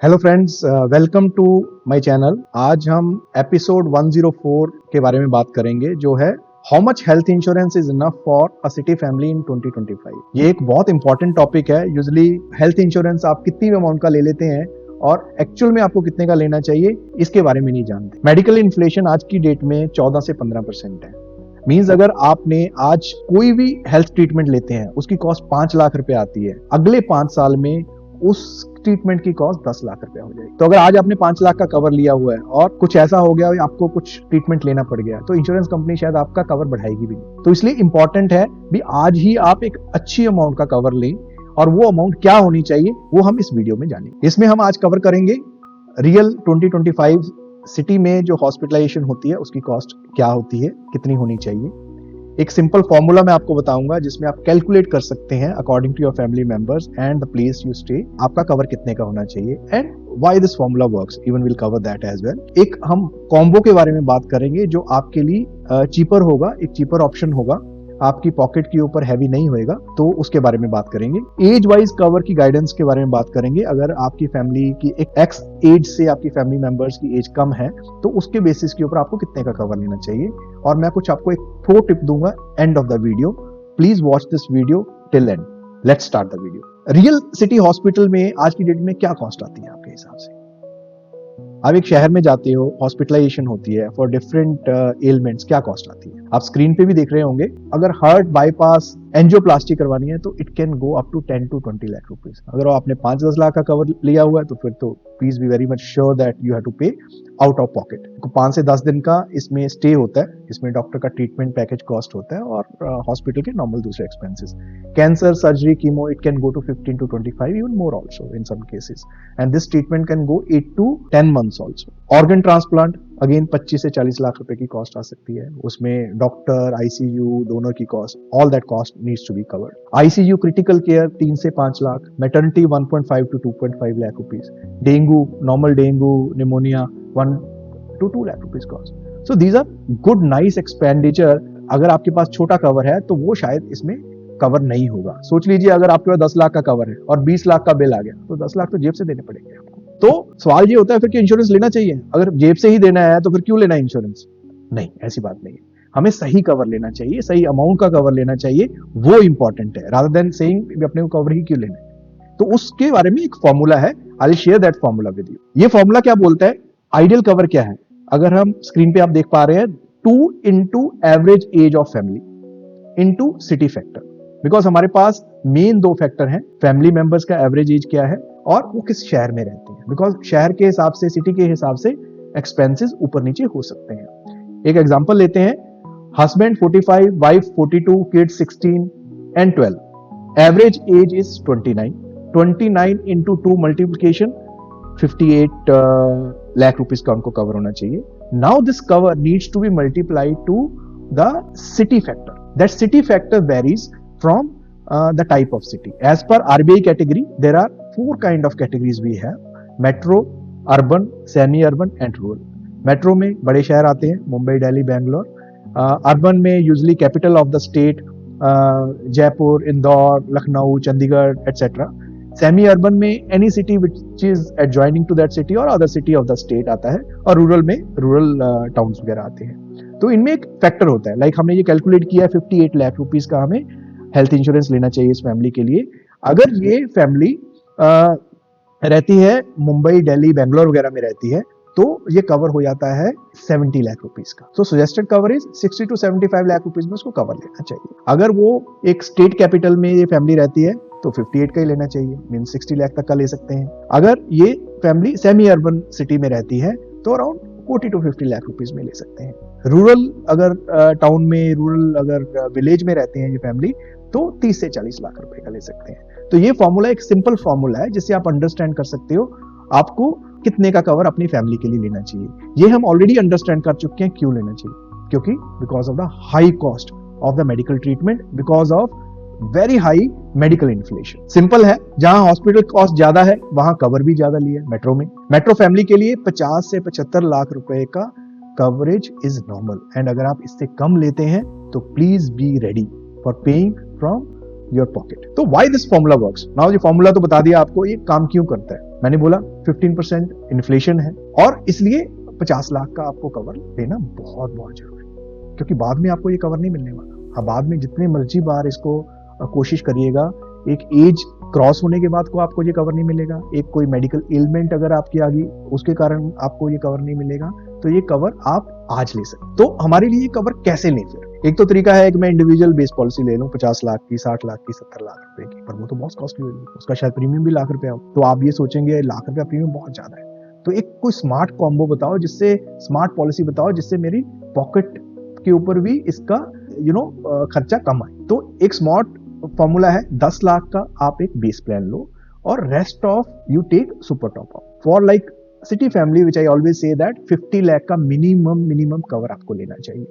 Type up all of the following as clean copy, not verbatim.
Hello friends, welcome to my channel. आज हम episode 104 के बारे में बात करेंगे, जो है how much health insurance is enough for a city family in 2025। ये एक बहुत इंपॉर्टेंट टॉपिक है। यूजुअली हेल्थ इंश्योरेंस आप कितनी अमाउंट का ले लेते हैं और एक्चुअल में आपको कितने का लेना चाहिए, इसके बारे में नहीं जानते। मेडिकल इन्फ्लेशन आज की डेट में 14 से 15% है। मीन्स अगर आपने आज कोई भी हेल्थ ट्रीटमेंट लेते हैं, उसकी कॉस्ट 5 लाख रुपए आती है, अगले 5 साल में उस ट्रीटमेंट की कॉस्ट 10 लाख रुपए हो जाएगी। तो अगर आज आपने 5 लाख का कवर लिया हुआ है और कुछ ऐसा हो गया, आपको कुछ ट्रीटमेंट लेना पड़ गया, तो इंश्योरेंस कंपनी शायद आपका कवर बढ़ाएगी भी नहीं। तो इसलिए इंपॉर्टेंट है भी आज ही आप एक अच्छी अमाउंट का कवर लें, और वो अमाउंट क्या होनी चाहिए वो हम इस वीडियो में जानेंगे। इसमें हम आज कवर करेंगे रियल 2025 सिटी में जो हॉस्पिटलाइजेशन होती है उसकी कॉस्ट क्या होती है, कितनी होनी चाहिए। एक सिंपल फॉर्मूला मैं आपको बताऊंगा जिसमें आप कैलकुलेट कर सकते हैं according to your family members and the place you stay, आपका कवर कितने का होना चाहिए and why this formula works. Even will cover that as well. एक हम कॉम्बो के बारे में बात करेंगे जो आपके लिए चीपर होगा, एक चीपर ऑप्शन होगा, आपकी पॉकेट के ऊपर हैवी नहीं होएगा, तो उसके बारे में बात करेंगे। एज वाइज कवर की गाइडेंस के बारे में बात करेंगे। अगर आपकी फैमिली की एक एक्स एज से आपकी फैमिली मेंबर्स की एज कम है, तो उसके बेसिस के ऊपर आपको कितने का कवर लेना चाहिए। और मैं कुछ आपको एक प्रो टिप दूंगा end of the video. Please watch this video till and. Let's start the video. Real city hospital में आज की डेट में क्या कॉस्ट आती है आपके हिसाब से? आप एक शहर में जाते हो, हॉस्पिटलाइजेशन होती है फॉर डिफरेंट एलिमेंट्स, क्या कॉस्ट आती है? आप स्क्रीन पे भी देख रहे होंगे। अगर हार्ट बाईपास एंजियोप्लास्टी करवानी है तो it can go up to 10 to 20 lakh rupees. अगर आपने 5-10 लाख का कवर लिया हुआ है तो फिर तो please be very much sure that you have to pay out of pocket. 5 से 10 दिन का इसमें स्टे होता है, इसमें डॉक्टर का ट्रीटमेंट पैकेज कॉस्ट होता है और हॉस्पिटल के नॉर्मल दूसरे expenses. Cancer surgery, chemo, it can go to 15 to 25, even more also in some cases, and this treatment can go 8 to 10 months also. Organ transplant again 25 से 40 लाख रुपए की cost आ सकती है। उसमें डॉक्टर, आईसीयू दोनों की cost, all that cost needs to be covered. ICU critical care 3 से 5 lakh, maternity 1.5 to 2.5 lakh rupees, dengue, normal dengue, pneumonia 1 to 2 lakh rupees cost. So these are good nice expenditure. अगर आपके पास छोटा कवर है तो वो शायद इसमें कवर नहीं होगा। सोच लीजिए अगर आपके पास 10 लाख का कवर है और 20 लाख का बिल आ गया, तो 10 लाख तो जेब से देने पड़ेंगे आपको। तो सवाल ये होता है फिर कि इंश्योरेंस लेना चाहिए? अगर जेब से ही देना है तो फिर क्यों लेना इंश्योरेंस? नहीं, ऐसी बात नहीं है। हमें सही कवर लेना चाहिए, सही अमाउंट का कवर लेना चाहिए, वो इंपॉर्टेंट है, रादर देन सेइंग अपने को कवर ही क्यों लेना है। तो उसके बारे में एक फॉर्मूला है, I will share that formula with you. ये फॉर्मूला क्या बोलता है? आइडियल कवर क्या है? अगर हम स्क्रीन पे आप देख पा रहे हैं 2 into average age of family into city factor. Because हमारे पास मेन 2 फैक्टर हैं, फैमिली मेंबर्स का एवरेज एज क्या है और वो किस शहर में रहते हैं। बिकॉज शहर के हिसाब से, सिटी के हिसाब से एक्सपेंसेस ऊपर नीचे हो सकते हैं। एक एग्जांपल लेते हैं, husband 45, wife 42, kids 16 and 12, average age is 29 into 2 multiplication 58 lakh rupees का उनको कवर होना चाहिए। Now this cover needs to be multiplied to the city factor. That city factor varies from the type of city. As per RBI category, there are 4 kind of categories we have: metro, urban, semi-urban and rural. Metro में बड़े शहर आते हैं, Mumbai, Delhi, Bangalore. Urban में usually capital of the state, Jaipur, Indore, Lucknow, Chandigarh etcetera. Semi urban में any city which is adjoining to that city और other city of the state आता है। और रूरल में रूरल टाउन्स वगैरह आते हैं। तो इनमें एक फैक्टर होता है, लाइक हमने ये कैलकुलेट किया 58 लाख रुपीज का हमें हेल्थ इंश्योरेंस लेना चाहिए इस फैमिली के लिए। अगर ये फैमिली रहती है मुंबई, दिल्ली, बेंगलोर वगैरह में रहती है, तो ये कवर हो जाता है 70 लाख रुपीज का। तो suggested cover is 60 to 75 lakh rupees में उसको कवर लेना चाहिए। अगर वो एक स्टेट कैपिटल में ये फैमिली रहती है तो 58 का ही लेना चाहिए, मीन 60 लाख तक का ले सकते हैं। अगर ये फैमिली सेमी अर्बन सिटी में रहती है तो अराउंड 40 to 50 लाख रुपीज में ले सकते हैं। रूरल अगर टाउन में, रूरल अगर विलेज में रहते हैं ये फैमिली, तो 30 से 40 लाख रुपए का ले सकते हैं। तो ये फॉर्मूला एक सिंपल फॉर्मूला है जिससे आप अंडरस्टैंड कर सकते हो आपको कितने का कवर अपनी फैमिली के लिए लेना चाहिए। ये हम ऑलरेडी अंडरस्टैंड कर चुके हैं क्यों लेना चाहिए, क्योंकि because of the high cost of the medical treatment, because of very high medical inflation. Simple है, जहां हॉस्पिटल कॉस्ट ज्यादा है वहां कवर भी ज्यादा लिया। मेट्रो में, मेट्रो फैमिली के लिए 50 से 75 लाख रुपए का कवरेज इज नॉर्मल। एंड अगर आप इससे कम लेते हैं तो please be ready for paying from your pocket. तो why this formula works now, ये फॉर्मूला तो बता दिया आपको ये काम क्यों करता है। मैंने बोला 15% इन्फ्लेशन है और इसलिए 50 लाख का आपको कवर लेना बहुत बहुत जरूरी है, क्योंकि बाद में आपको ये कवर नहीं मिलने वाला। हाँ, बाद में जितने मर्जी बार इसको कोशिश करिएगा, एक एज क्रॉस होने के बाद को आपको ये कवर नहीं मिलेगा। एक कोई मेडिकल एलिमेंट अगर आपकी आ गई उसके कारण आपको ये कवर नहीं मिलेगा। तो ये कवर आप आज ले सकते। तो हमारे लिए ये कवर कैसे लें फिर? एक तो तरीका है कि मैं इंडिविजुअल बेस पॉलिसी ले लूं 50 लाख की, 60 लाख की, 70 लाख रुपए की, पर वो तो बहुत कॉस्टली होगी, उसका शायद प्रीमियम भी लाख रुपया हो। तो आप ये सोचेंगे लाख रुपया प्रीमियम बहुत ज्यादा है। तो एक कोई स्मार्ट कॉम्बो बताओ, जिससे स्मार्ट पॉलिसी बताओ जिससे मेरी पॉकेट के ऊपर भी इसका खर्चा कम आए। तो एक स्मार्ट फॉर्मूला है, 10 लाख का आप एक बेस प्लान लो और rest of you take super top up for like city family, which I always say that 50 lakh का मिनिमम कवर आपको लेना चाहिए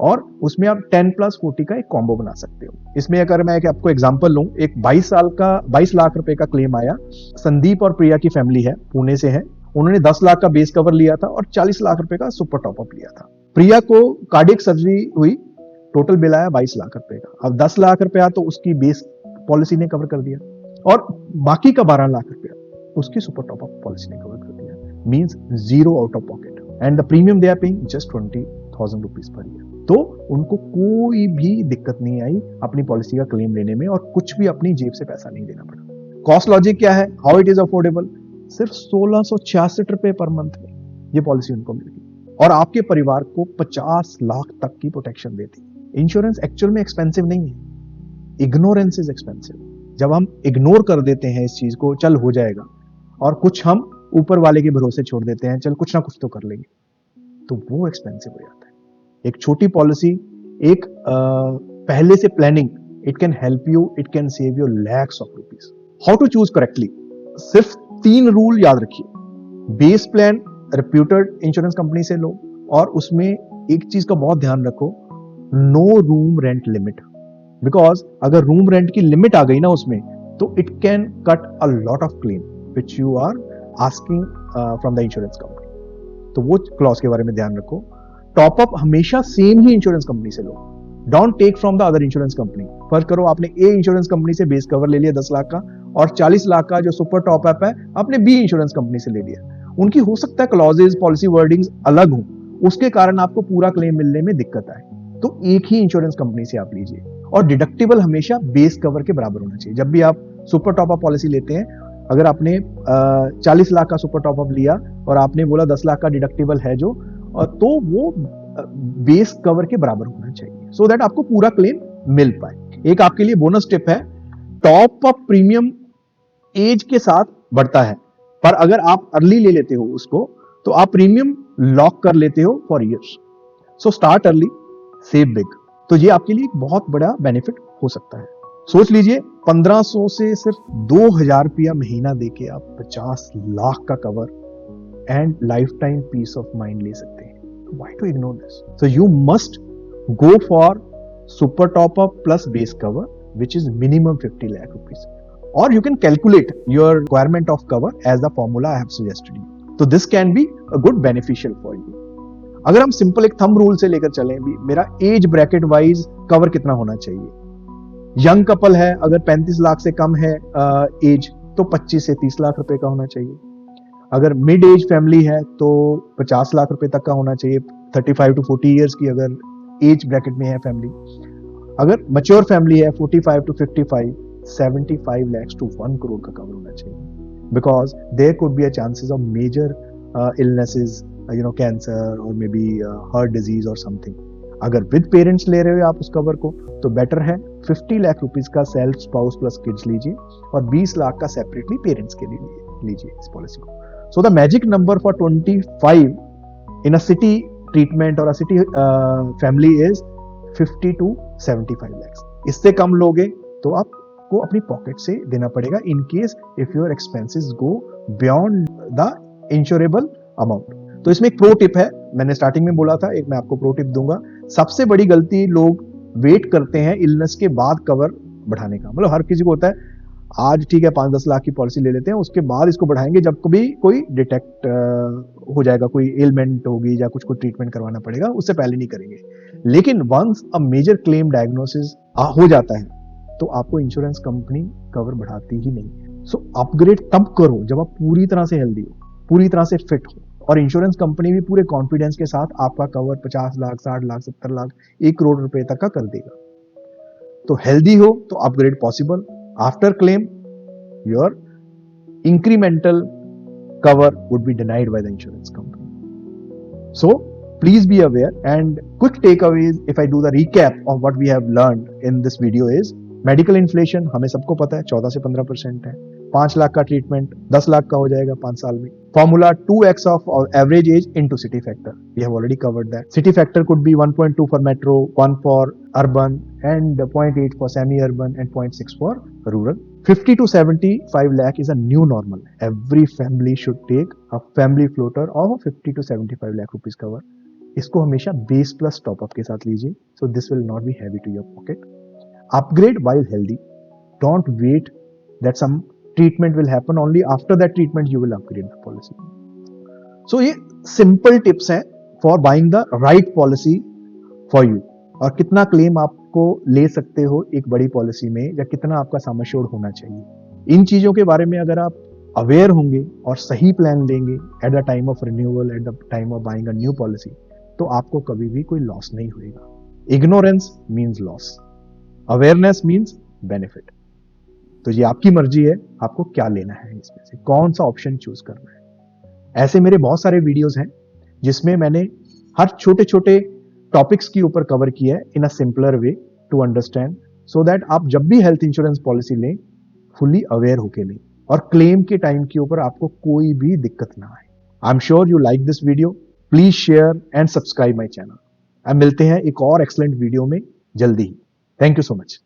और उसमें आप 10+40 का एक कॉम्बो बना सकते हो। इसमें अगर मैं आपको एग्जांपल लूं, एक 22 लाख रुपए का क्लेम आया। संदीप और प्रिया की फैमिली है, पुणे से है। उन्होंने 10 लाख का बेस कवर लिया था और 40 लाख रुपए का सुपर टॉप अप लिया था। प्रिया को कार्डियक सर्जरी हुई, टोटल बिल आया 22 लाख रुपए का। अब 10 लाख रुपया तो उसकी बेस पॉलिसी ने कवर कर दिया और बाकी का 12 लाख रुपया उसकी सुपर टॉप अप पॉलिसी ने कवर कर दिया। Means zero out of pocket and the premium they are paying just 20,000 rupees per year. तो उनको कोई भी दिक्कत नहीं आई अपनी पॉलिसी का क्लेम लेने में और कुछ भी अपनी जेब से पैसा नहीं देना पड़ा। कॉस्ट लॉजिक क्या है, हाउ इट इज अफोर्डेबल? सिर्फ 1666 रुपए पर मंथ में ये पॉलिसी उनको मिल गई और आपके परिवार को 50 लाख तक की प्रोटेक्शन देती है। इंश्योरेंस एक्चुअल में एक्सपेंसिव नहीं है, इग्नोरेंस इज एक्सपेंसिव। जब हम इग्नोर कर देते हैं इस चीज को, चल हो जाएगा, और कुछ हम ऊपर वाले के भरोसे छोड़ देते हैं, चल कुछ ना कुछ तो कर लेंगे, तो वो एक्सपेंसिव हो जाता है। एक छोटी पॉलिसी, एक पहले से planning, it can help you, it can save you lakhs of rupees. How to choose correctly? सिर्फ 3 रूल याद रखिए। Base plan reputed insurance company से लो और उसमें एक चीज का बहुत ध्यान रखो, no room rent limit. Because अगर रूम रेंट की लिमिट आ गई ना उसमें, तो it can cut a lot of claim which you are asking from the insurance company. तो वो क्लॉज के बारे में ध्यान रखो। टॉप अप हमेशा सेम ही इंश्योरेंस कंपनी से लो, don't take from the other insurance company. फर्क करो, आपने ए इंश्योरेंस कंपनी से बेस कवर ले लिया 10 लाख का और 40 लाख का जो सुपर टॉप अप है आपने बी इंश्योरेंस कंपनी से ले लिया। उनकी हो सकता है क्लॉजेज, पॉलिसी वर्डिंग्स अलग हो, उसके कारण आपको पूरा क्लेम मिलने में दिक्कत आए। तो एक ही इंश्योरेंस कंपनी से आप लीजिए और डिडक्टिबल हमेशा बेस कवर के बराबर होना चाहिए। जब भी आप सुपर टॉप अप पॉलिसी लेते हैं, अगर आपने 40 लाख का सुपर टॉप अप लिया और आपने बोला 10 लाख का डिडक्टिबल है जो, तो वो बेस कवर के बराबर होना चाहिए सो दैट आपको पूरा क्लेम मिल पाए। एक आपके लिए बोनस टिप है, टॉप अप प्रीमियम एज के साथ बढ़ता है, पर अगर आप अर्ली ले लेते हो उसको तो आप प्रीमियम लॉक कर लेते हो for years. So start early, save big. तो ये आपके लिए एक बहुत बड़ा बेनिफिट हो सकता है। सोच लीजिए 1500 से सिर्फ 2000 रुपया महीना देके आप 50 लाख का cover and life time peace of mind ले सकते हैं। Why to ignore this? So you must go for super top up plus base cover, which is minimum 50 lakh rupees. Or you can calculate your requirement of cover as the formula I have suggested you. So this can be a good beneficial for you. अगर हम simple एक thumb rule से लेकर चलें भी, मेरा age bracket wise cover कितना होना चाहिए? यंग कपल है, अगर 35 लाख से कम है एज, तो 25 से 30 लाख रुपए का होना चाहिए। अगर मिड एज फैमिली है तो 50 लाख रुपए तक का होना चाहिए, 35 to 40 इयर्स की अगर एज ब्रैकेट में है फैमिली। अगर मैच्योर फैमिली है 45 to 55, 75 lakhs to 1 crore का कवर होना चाहिए, because there could be a chances of major illnesses, cancer और मे बी हार्ट डिजीज और समथिंग। अगर विद पेरेंट्स ले रहे हो आप उस कवर को तो बेटर है 50 लाख रुपीज का सेल्फ, स्पाउस प्लस किड्स लीजिए और 20 लाख का सेपरेटली पेरेंट्स के लिए लीजिए इस पॉलिसी को। So the magic number for 25 in a city treatment or a city family is 50 to 75 lakhs. इससे कम लोगे तो आपको अपनी पॉकेट से देना पड़ेगा in case if your expenses go beyond the insurable amount. तो इसमें एक प्रो टिप है, मैंने स्टार्टिंग में बोला था, एक मैं आपको प्रो टिप दूंगा। सबसे बड़ी गलती लोग वेट करते हैं इलनेस के बाद कवर बढ़ाने का। मतलब हर किसी को होता है आज ठीक है 5-10 लाख की पॉलिसी ले लेते हैं, उसके बाद इसको बढ़ाएंगे जब कभी कोई डिटेक्ट हो जाएगा, कोई एलिमेंट होगी या कुछ ट्रीटमेंट करवाना पड़ेगा, उससे पहले नहीं करेंगे। लेकिन once a major claim diagnosis हो जाता है तो आपको इंश्योरेंस कंपनी कवर बढ़ाती ही नहीं। सो अपग्रेड तब करो जब आप पूरी तरह से हेल्दी हो, पूरी तरह से फिट हो, और इंश्योरेंस कंपनी भी पूरे कॉन्फिडेंस के साथ आपका कवर 50 लाख, 60 लाख, 70 लाख, 1 करोड़ रुपए तक का कर देगा। तो हेल्दी हो तो upgrade possible. After claim your incremental cover would be denied by the insurance company. So please be aware, and quick takeaways if I do the recap of what we have learned in this video is medical inflation हमें सबको पता है 14 से 15% है। 5 लाख का treatment 10 lakh का हो जाएगा 5 साल में। Formula 2x of average age into city factor. We have already covered that. City factor could be 1.2 for metro, 1 for urban, and 0.8 for semi-urban, and 0.6 for rural. 50 to 75 lakh is a new normal. Every family should take a family floater of 50 to 75 lakh rupees cover. इसको हमेशा base plus top up के साथ लीजिए, so this will not be heavy to your pocket. Upgrade while healthy. Don't wait that some treatment will happen. Only after that treatment you will upgrade the policy. So ये simple tips हैं for buying the right policy for you. और कितना claim आपको ले सकते हो एक बड़ी पॉलिसी में, या कितना आपका सम एश्योर्ड होना चाहिए, इन चीजों के बारे में अगर आप अवेयर होंगे और सही प्लान लेंगे at the time of renewal, at the time of buying a new policy, तो आपको कभी भी कोई लॉस नहीं होगा। Ignorance means loss, awareness means benefit. तो ये आपकी मर्जी है, आपको क्या लेना है, इसमें से कौन सा ऑप्शन चूज करना है। ऐसे मेरे बहुत सारे वीडियोस हैं जिसमें मैंने हर छोटे छोटे टॉपिक्स के ऊपर कवर किया है in a simpler way to understand, so that आप जब भी हेल्थ इंश्योरेंस पॉलिसी लें फुली अवेयर होके लें, और क्लेम के टाइम के ऊपर आपको कोई भी दिक्कत ना आए। I am sure you like this video. Please share and subscribe my channel. अब मिलते हैं एक और एक्सलेंट वीडियो में जल्दी ही। Thank you so much.